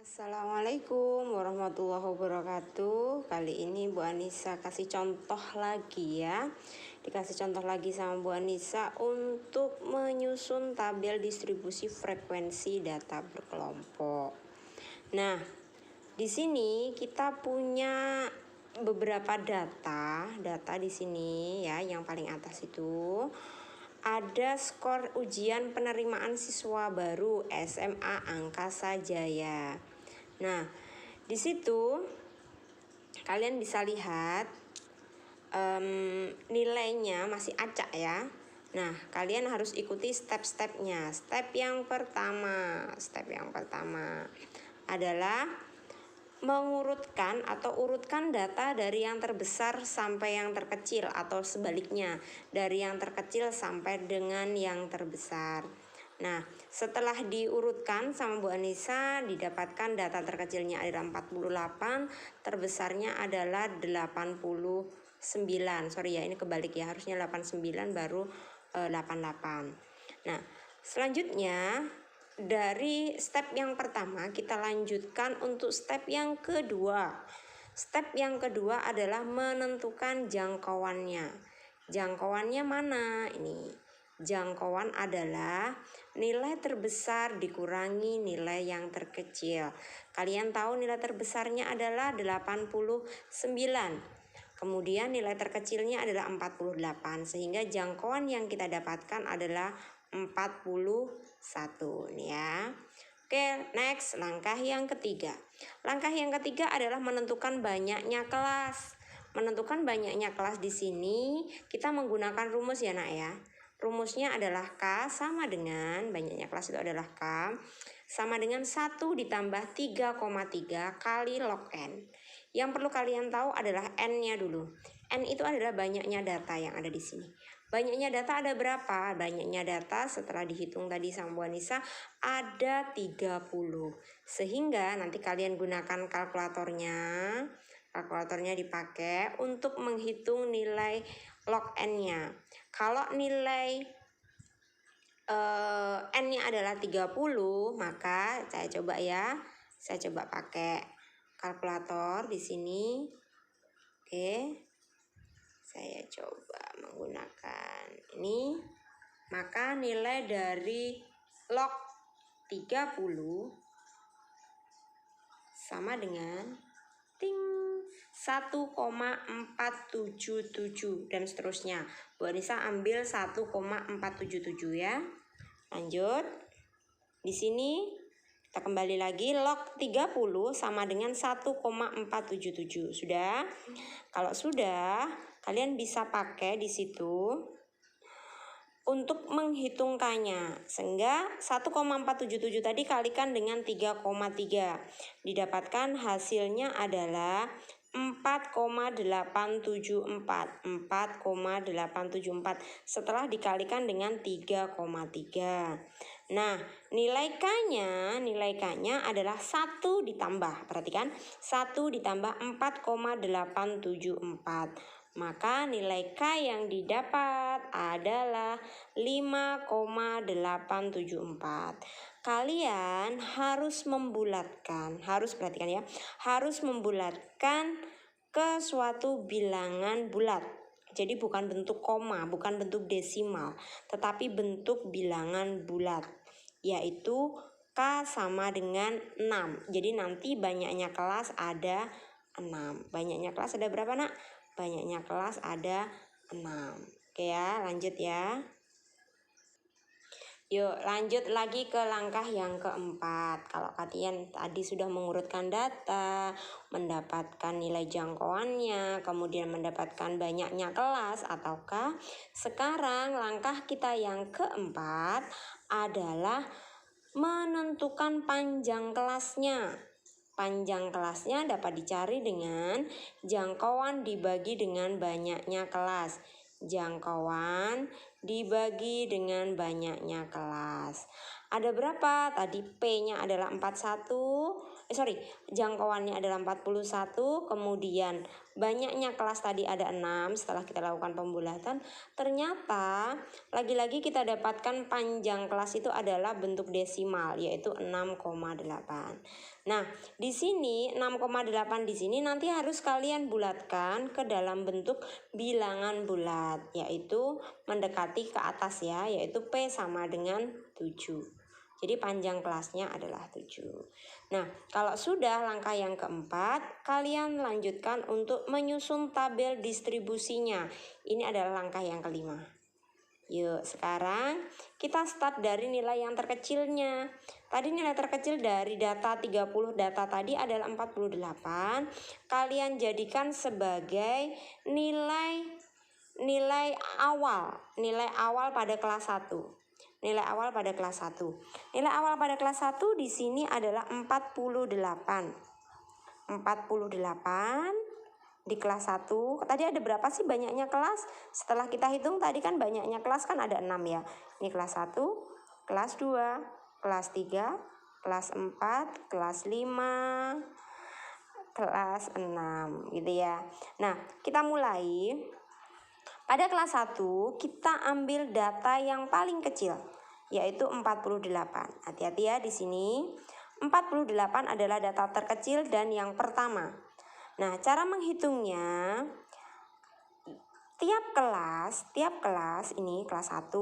Assalamualaikum warahmatullahi wabarakatuh. Kali ini Bu Anissa kasih contoh lagi ya. Dikasih contoh lagi sama Bu Anissa untuk menyusun tabel distribusi frekuensi data berkelompok. Nah, di sini kita punya beberapa data di sini ya, yang paling atas itu ada skor ujian penerimaan siswa baru SMA Angkasa Jaya. Nah, di situ kalian bisa lihat nilainya masih acak ya. Nah, kalian harus ikuti step-stepnya. Step yang pertama adalah mengurutkan atau urutkan data dari yang terbesar sampai yang terkecil, atau sebaliknya dari yang terkecil sampai dengan yang terbesar. Nah, setelah diurutkan sama Bu Anissa, didapatkan data terkecilnya adalah 48, terbesarnya adalah 89. Sorry ya, ini kebalik ya, harusnya 89 baru 88. Nah, selanjutnya dari step yang pertama kita lanjutkan untuk step yang kedua. Step yang kedua adalah menentukan jangkauannya. Jangkauannya mana? Ini jangkauan adalah nilai terbesar dikurangi nilai yang terkecil. Kalian tahu nilai terbesarnya adalah 89. Kemudian nilai terkecilnya adalah 48, sehingga jangkauan yang kita dapatkan adalah 41 nih ya. Oke, next, langkah yang ketiga. Langkah yang ketiga adalah menentukan banyaknya kelas. Menentukan banyaknya kelas di sini kita menggunakan rumus ya nak ya. Rumusnya adalah K sama dengan, banyaknya kelas itu adalah K sama dengan 1 ditambah 3,3 kali log N. Yang perlu kalian tahu adalah N-nya dulu. N itu adalah banyaknya data yang ada di sini. Banyaknya data ada berapa? Banyaknya data setelah dihitung tadi sama Bu Anissa ada 30. Sehingga nanti kalian gunakan kalkulatornya. Kalkulatornya dipakai untuk menghitung nilai log N-nya. Kalau nilai N-nya adalah 30, maka saya coba pakai kalkulator di sini. Oke. Saya coba menggunakan ini. Maka nilai dari log 30 sama dengan 1,477 dan seterusnya. Bu Anissa ambil 1,477 ya. Lanjut. Di sini kita kembali lagi, log 30 sama dengan 1,477. Sudah? Kalau sudah, kalian bisa pakai di situ untuk menghitungkannya. Sehingga 1,477 tadi kalikan dengan 3,3. Didapatkan hasilnya adalah 4,874. Setelah dikalikan dengan 3,3. Nah, nilai K-nya adalah 1 ditambah. Perhatikan, 1 ditambah 4,874. Maka nilai K yang didapat adalah 5,874. Kalian harus membulatkan, perhatikan ya, harus membulatkan ke suatu bilangan bulat. Jadi bukan bentuk koma, bukan bentuk desimal, tetapi bentuk bilangan bulat, yaitu K sama dengan 6. Jadi nanti banyaknya kelas ada 6. Banyaknya kelas ada berapa nak? Banyaknya kelas ada 6. Oke ya, lanjut ya. Yuk lanjut lagi ke langkah yang keempat. Kalau kalian tadi sudah mengurutkan data, mendapatkan nilai jangkauannya, kemudian mendapatkan banyaknya kelas ataukah, sekarang langkah kita yang keempat adalah menentukan panjang kelasnya. Panjang kelasnya dapat dicari dengan jangkauan dibagi dengan banyaknya kelas. Jangkauan dibagi dengan banyaknya kelas. Ada berapa? Tadi P-nya adalah 41. Jangkauannya adalah 41. Kemudian banyaknya kelas tadi ada 6 setelah kita lakukan pembulatan. Ternyata lagi-lagi kita dapatkan panjang kelas itu adalah bentuk desimal, yaitu 6,8. Nah, di sini 6,8 di sini nanti harus kalian bulatkan ke dalam bentuk bilangan bulat, yaitu mendekati ke atas ya, yaitu P sama dengan 7. Jadi panjang kelasnya adalah 7. Nah, kalau sudah langkah yang keempat, kalian lanjutkan untuk menyusun tabel distribusinya. Ini adalah langkah yang kelima. Yuk, sekarang kita start dari nilai yang terkecilnya. Tadi nilai terkecil dari data 30 data tadi adalah 48. Kalian jadikan sebagai nilai awal pada kelas 1. Nilai awal pada kelas 1. Nilai awal pada kelas 1 di sini adalah 48. 48 di kelas 1. Tadi ada berapa sih banyaknya kelas? Setelah kita hitung tadi kan banyaknya kelas kan ada 6 ya. Ini kelas 1, kelas 2, kelas 3, kelas 4, kelas 5, kelas 6 gitu ya. Nah, kita mulai. Pada kelas 1 kita ambil data yang paling kecil, yaitu 48. Hati-hati ya di sini. 48 adalah data terkecil dan yang pertama. Nah, cara menghitungnya tiap kelas ini kelas 1,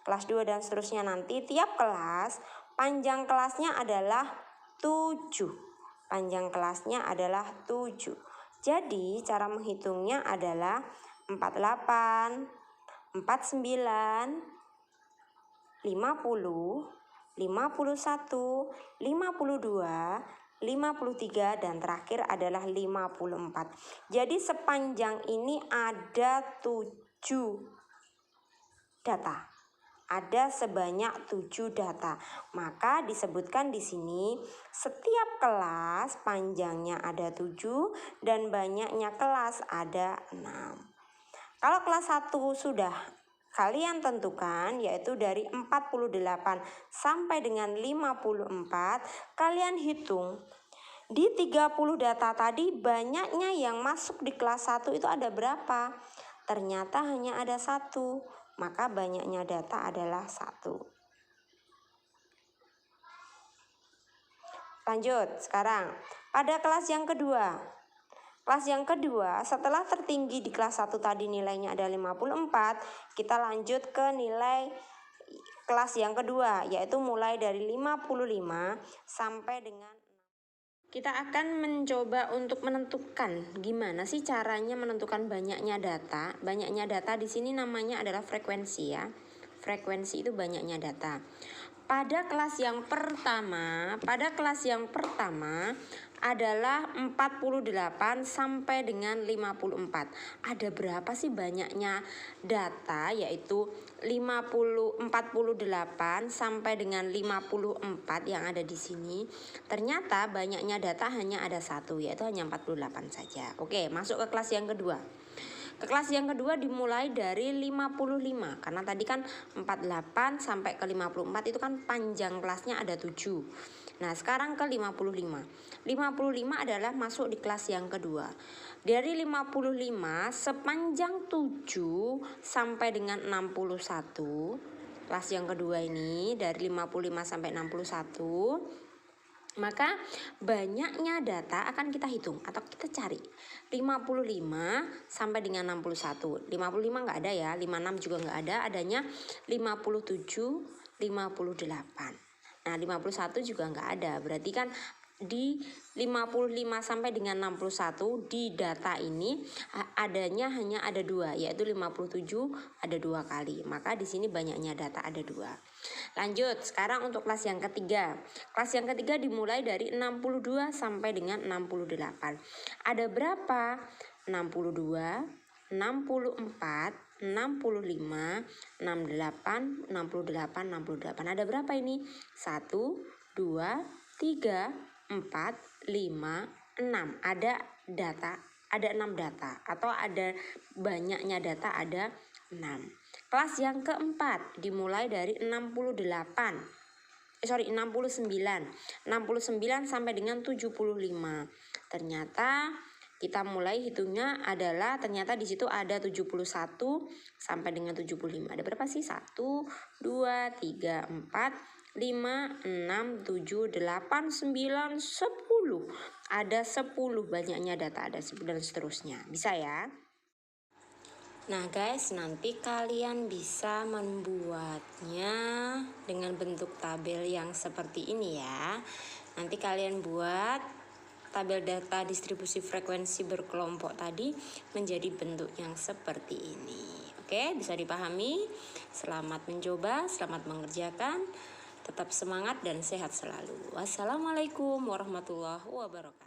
kelas 2 dan seterusnya nanti tiap kelas panjang kelasnya adalah 7. Panjang kelasnya adalah 7. Jadi, cara menghitungnya adalah 48, 49, 50, 51, 52, 53 dan terakhir adalah 54. Jadi sepanjang ini ada 7 data. Ada sebanyak 7 data. Maka disebutkan di sini setiap kelas panjangnya ada 7 dan banyaknya kelas ada 6. Kalau kelas 1 sudah kalian tentukan, yaitu dari 48 sampai dengan 54, kalian hitung di 30 data tadi banyaknya yang masuk di kelas 1 itu ada berapa? Ternyata hanya ada 1, maka banyaknya data adalah 1. Lanjut sekarang pada kelas yang kedua. Kelas yang kedua, setelah tertinggi di kelas 1 tadi nilainya ada 54, kita lanjut ke nilai kelas yang kedua, yaitu mulai dari 55 sampai dengan 6. Kita akan mencoba untuk menentukan gimana sih caranya menentukan banyaknya data. Banyaknya data di sini namanya adalah frekuensi ya. Frekuensi itu banyaknya data. Pada kelas yang pertama adalah 48 sampai dengan 54. Ada berapa sih banyaknya data, yaitu 48 sampai dengan 54 yang ada di sini. Ternyata banyaknya data hanya ada 1, yaitu hanya 48 saja. Oke, masuk ke kelas yang kedua. Ke kelas yang kedua dimulai dari 55, karena tadi kan 48 sampai ke 54 itu kan panjang kelasnya ada 7. Nah, sekarang ke 55. 55 adalah masuk di kelas yang kedua. Dari 55 sepanjang 7 sampai dengan 61. Kelas yang kedua ini dari 55 sampai 61. Maka banyaknya data akan kita hitung atau kita cari 55 sampai dengan 61. 55 nggak ada ya, 56 juga nggak ada, adanya 57, 58. Nah 51 juga nggak ada, berarti kan di 55 sampai dengan 61 di data ini adanya hanya ada 2, yaitu 57 ada 2 kali. Maka di sini banyaknya data ada 2. Lanjut, sekarang untuk kelas yang ketiga. Kelas yang ketiga dimulai dari 62 sampai dengan 68. Ada berapa? 62, 64, 65, 68, 68. Ada berapa ini? 1, 2, 3, 4, 5, 6. Ada data, ada 6 data atau ada banyaknya data ada 6. Kelas yang keempat dimulai dari 68. 69 sampai dengan 75. Ternyata kita mulai hitungnya adalah ternyata di situ ada 71 sampai dengan 75. Ada berapa sih? 1, 2, 3, 4, 5, 6, 7, 8, 9, 10. Ada 10 banyaknya data, ada 10 dan seterusnya. Bisa ya? Nah guys, nanti kalian bisa membuatnya dengan bentuk tabel yang seperti ini ya. Nanti kalian buat tabel data distribusi frekuensi berkelompok tadi menjadi bentuk yang seperti ini. Oke, bisa dipahami? Selamat mencoba, selamat mengerjakan. Tetap semangat dan sehat selalu. Wassalamualaikum warahmatullahi wabarakatuh.